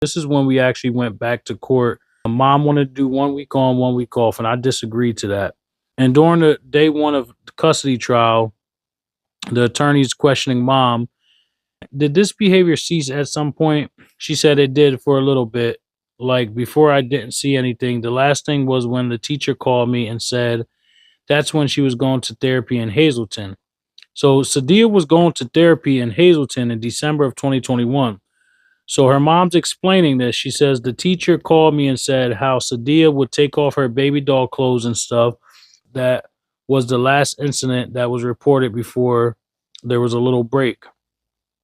This is when we actually went back to court. Mom wanted to do 1 week on, 1 week off, and I disagreed to that. And during the day one of the custody trial, the attorney's questioning mom, did this behavior cease at some point? She said it did for a little bit. Like before, I didn't see anything. The last thing was when the teacher called me and said that's when she was going to therapy in Hazleton. So Sadia was going to therapy in Hazleton in December of 2021. So her mom's explaining this. She says the teacher called me and said how Sadia would take off her baby doll clothes and stuff. That was the last incident that was reported before there was a little break.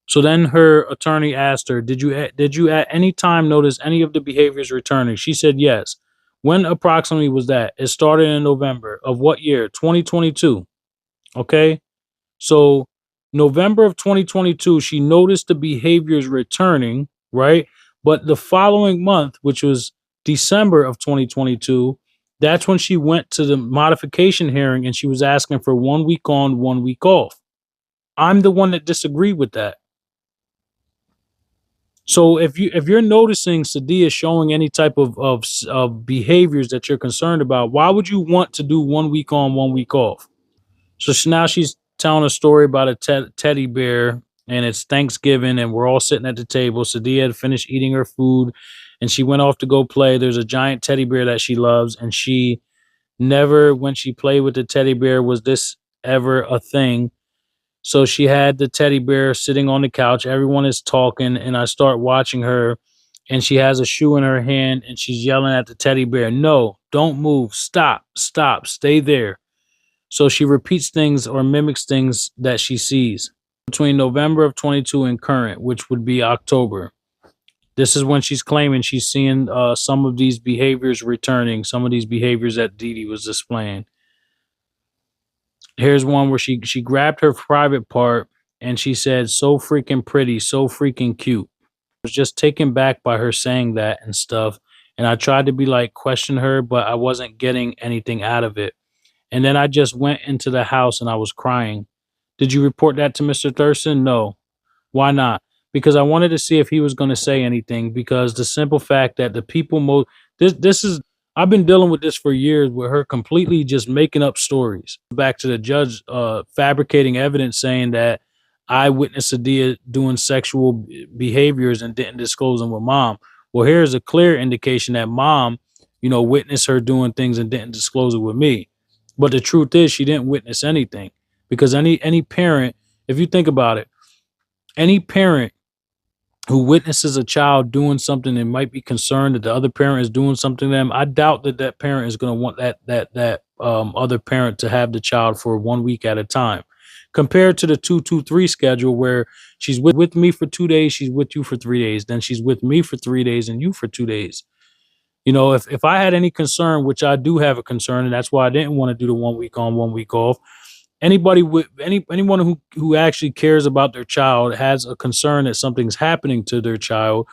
So then her attorney asked her, "Did you at any time notice any of the behaviors returning?" She said yes. When approximately was that? It started in November of what year? 2022. Okay? So November of 2022, she noticed the behaviors returning, right? But the following month, which was December of 2022, that's when she went to the modification hearing and she was asking for 1 week on, 1 week off. I'm the one that disagreed with that. So if you're noticing Sadia showing any type of behaviors that you're concerned about, why would you want to do 1 week on, 1 week off? So now she's telling a story about a teddy bear, and it's Thanksgiving, and we're all sitting at the table. Sadia had finished eating her food, and she went off to go play. There's a giant teddy bear that she loves, and she never, when she played with the teddy bear, was this ever a thing. So she had the teddy bear sitting on the couch. Everyone is talking, and I start watching her, and she has a shoe in her hand, and she's yelling at the teddy bear, "No, don't move. Stop, stop, stay there." So she repeats things or mimics things that she sees between November of 22 and current, which would be October. This is when she's claiming she's seeing some of these behaviors returning, some of these behaviors that Dee Dee was displaying. Here's one where she grabbed her private part and she said, "So freaking pretty, so freaking cute." I was just taken back by her saying that and stuff. And I tried to be like, question her, but I wasn't getting anything out of it. And then I just went into the house and I was crying. "Did you report that to Mr. Thurston?" "No." "Why not?" "Because I wanted to see if he was going to say anything, because the simple fact that the people this is I've been dealing with this for years with her completely just making up stories. Back to the judge fabricating evidence saying that I witnessed Adia doing sexual behaviors and didn't disclose them with mom. Well, here's a clear indication that mom, witnessed her doing things and didn't disclose it with me. But the truth is she didn't witness anything, because any parent, if you think about it, any parent who witnesses a child doing something and might be concerned that the other parent is doing something to them, I doubt that that parent is going to want that other parent to have the child for 1 week at a time. Compared to the 2-2-3 schedule, where she's with me for 2 days, she's with you for 3 days, then she's with me for 3 days and you for 2 days. If I had any concern, which I do have a concern, and that's why I didn't want to do the 1 week on, 1 week off. Anybody with anyone who actually cares about their child, has a concern that something's happening to their child,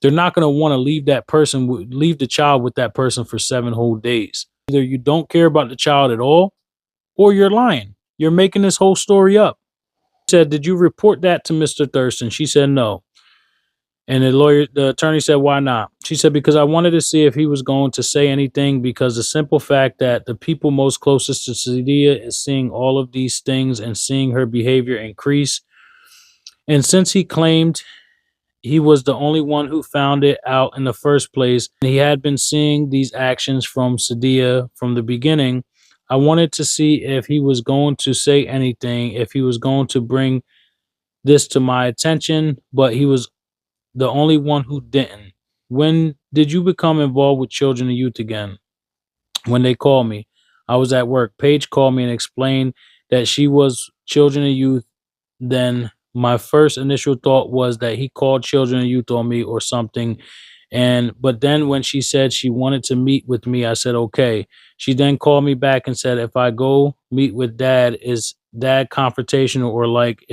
they're not going to want to leave the child with that person for 7 whole days. Either you don't care about the child at all, or you're lying. You're making this whole story up. He said, "Did you report that to Mr. Thurston?" She said no. And the attorney said, "Why not?" She said, "Because I wanted to see if he was going to say anything, because the simple fact that the people most closest to Sadia is seeing all of these things and seeing her behavior increase. And since he claimed he was the only one who found it out in the first place, and he had been seeing these actions from Sadia from the beginning, I wanted to see if he was going to say anything, if he was going to bring this to my attention, but he was the only one who didn't." "When did you become involved with children and youth again?" "When they called me. I was at work. Paige called me and explained that she was children and youth. Then my first initial thought was that he called children and youth on me or something. But then when she said she wanted to meet with me, I said, okay. She then called me back and said, if I go meet with dad, is dad confrontational, or like,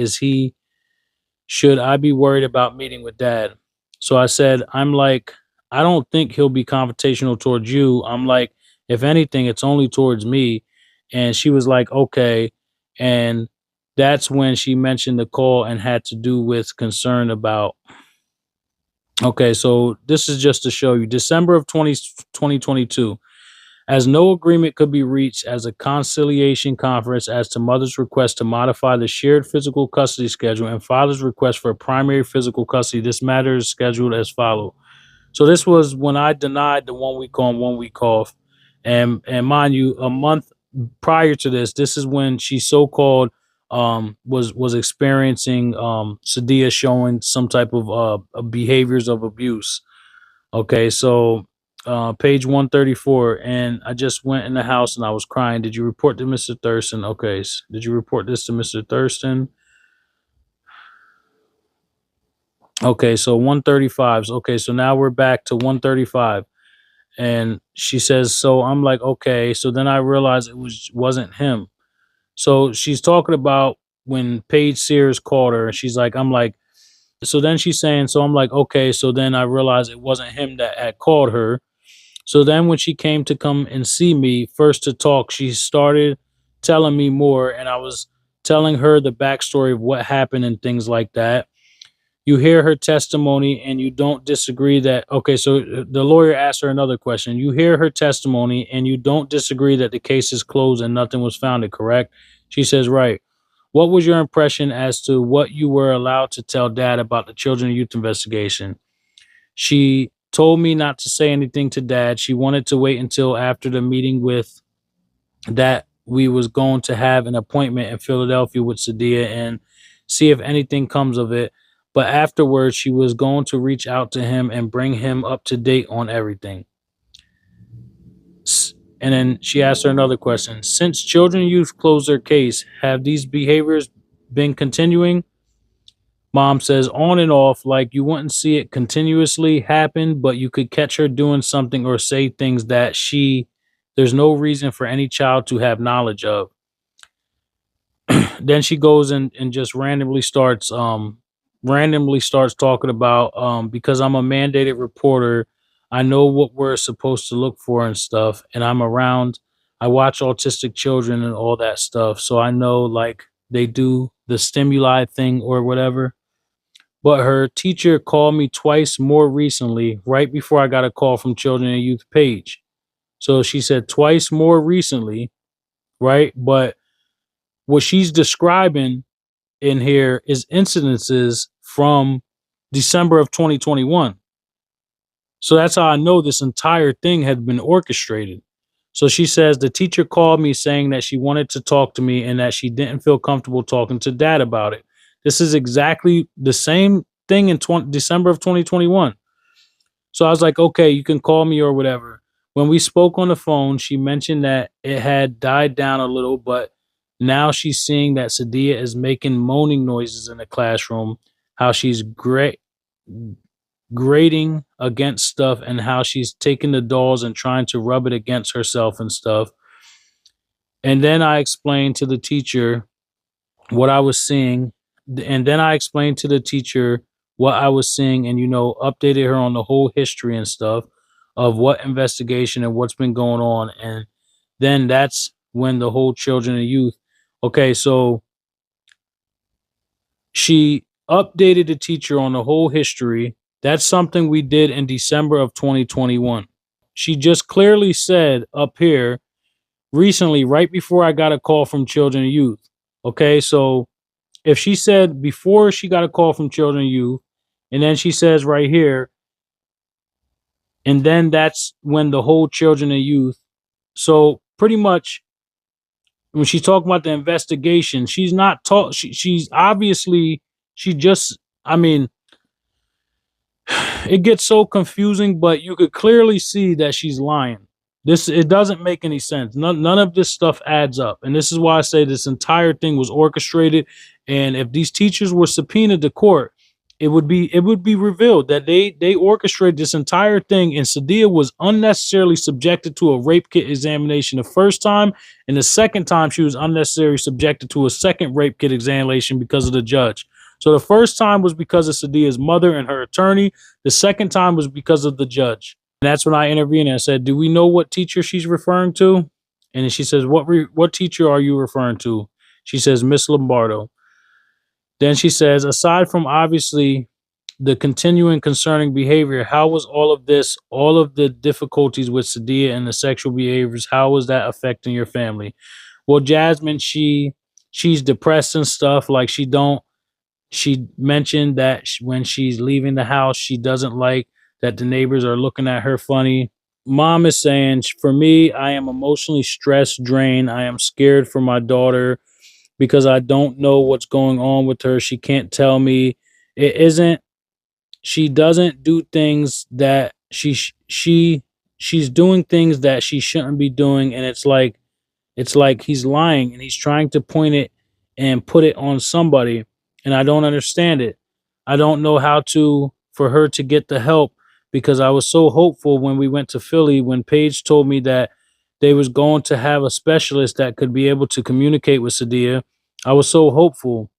should I be worried about meeting with dad?" So I said, I'm like, I don't think he'll be confrontational towards you. I'm like, if anything, it's only towards me. And she was like, okay. And that's when she mentioned the call and had to do with concern about Okay, so this is just to show you December of 2022. As no agreement could be reached as a conciliation conference as to mother's request to modify the shared physical custody schedule and father's request for primary physical custody, this matter is scheduled as follows. So this was when I denied the 1 week on, 1 week off, and mind you, a month prior to this, this is when she so called was experiencing Sadia showing some type of behaviors of abuse. Okay, so page 134, and I just went in the house and I was crying. Did you report to Mr. Thurston? Okay, did you report this to Mr. Thurston? Okay, so 135. Okay, so now we're back to 135. And she says, so I'm like, okay. So then I realized wasn't him. So she's talking about when Paige Sears called her, and she's like, I'm like, so then she's saying, so I'm like, okay. So then I realized it wasn't him that had called her. So then when she came to come and see me first to talk, she started telling me more, and I was telling her the backstory of what happened and things like that. You hear her testimony and you don't disagree that, okay, so the lawyer asked her another question. You hear her testimony and you don't disagree that the case is closed and nothing was founded, correct? She says, right. What was your impression as to what you were allowed to tell dad about the children and youth investigation? She told me not to say anything to dad. She wanted to wait until after the meeting with that we was going to have an appointment in Philadelphia with Sadia and see if anything comes of it. But afterwards, she was going to reach out to him and bring him up to date on everything. And then she asked her another question. Since children and youth closed their case, have these behaviors been continuing? Mom says on and off, like you wouldn't see it continuously happen, but you could catch her doing something or say things that there's no reason for any child to have knowledge of. Then she goes and just randomly starts talking about because I'm a mandated reporter, I know what we're supposed to look for and stuff, and I watch autistic children and all that stuff, so I know like they do the stimuli thing or whatever. But her teacher called me twice more recently, right before I got a call from Children and Youth page. So she said twice more recently, right? But what she's describing in here is incidences from December of 2021. So that's how I know this entire thing had been orchestrated. So she says the teacher called me saying that she wanted to talk to me and that she didn't feel comfortable talking to dad about it. This is exactly the same thing in December of 2021. So I was like, okay, you can call me or whatever. When we spoke on the phone, she mentioned that it had died down a little, but now she's seeing that Sadia is making moaning noises in the classroom, how she's grating against stuff, and how she's taking the dolls and trying to rub it against herself and stuff. And then I explained to the teacher what I was seeing. And then I explained to the teacher what I was seeing and, updated her on the whole history and stuff of what investigation and what's been going on. And then that's when the whole children and youth. Okay, so she updated the teacher on the whole history. That's something we did in December of 2021. She just clearly said up here recently, right before I got a call from children and youth. Okay, so if she said before she got a call from children and youth, and then she says right here, and then that's when the whole children and youth. So pretty much when she's talking about the investigation, she's not taught. She's obviously she just. I mean, it gets so confusing, but you could clearly see that she's lying. It doesn't make any sense. None of this stuff adds up. And this is why I say this entire thing was orchestrated. And if these teachers were subpoenaed to court, it would be revealed that they orchestrated this entire thing, and Sadia was unnecessarily subjected to a rape kit examination the first time, and the second time she was unnecessarily subjected to a second rape kit examination because of the judge. So the first time was because of Sadia's mother and her attorney. The second time was because of the judge. And that's when I intervened and I said, do we know what teacher she's referring to? And she says, what teacher are you referring to? She says, Miss Lombardo. Then she says, aside from obviously the continuing concerning behavior. How was all of this, all of the difficulties with Sadia and the sexual behaviors, how was that affecting your family? Well, Jasmine, she's depressed and stuff. Like she mentioned that when she's leaving the house, she doesn't like that the neighbors are looking at her funny. Mom is saying, for me, I am emotionally stressed, drained. I am scared for my daughter because I don't know what's going on with her. She can't tell me. It isn't, she doesn't do things that she's doing things that she shouldn't be doing. And it's like he's lying and he's trying to point it and put it on somebody. And I don't understand it. I don't know how to for her to get the help because I was so hopeful when we went to Philly when Paige told me that they was going to have a specialist that could be able to communicate with Sadia. I was so hopeful.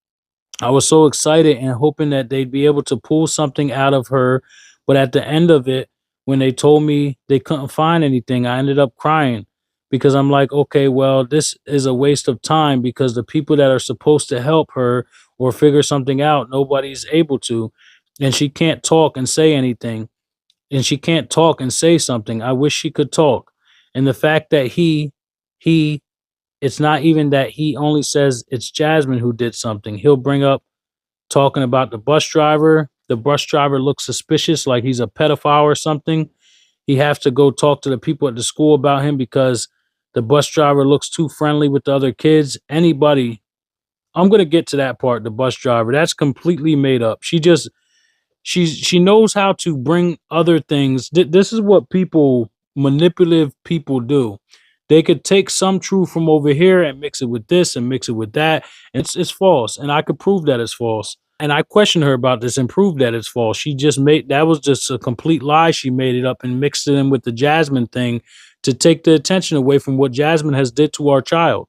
I was so excited and hoping that they'd be able to pull something out of her. But at the end of it, when they told me they couldn't find anything, I ended up crying because I'm like, okay, well, this is a waste of time because the people that are supposed to help her or figure something out, nobody's able to. And she can't talk and say anything. And she can't talk and say something. I wish she could talk. And the fact that he, it's not even that he only says it's Jasmine who did something. He'll bring up talking about the bus driver. The bus driver looks suspicious, like he's a pedophile or something. He has to go talk to the people at the school about him because the bus driver looks too friendly with the other kids. Anybody, I'm gonna get to that part. The bus driver, that's completely made up. She knows how to bring other things. This is what people, manipulative people, do. They could take some truth from over here and mix it with this and mix it with that. And it's false. And I could prove that it's false. And I questioned her about this and proved that it's false. She just made that was just a complete lie. She made it up and mixed it in with the Jasmine thing to take the attention away from what Jasmine has did to our child.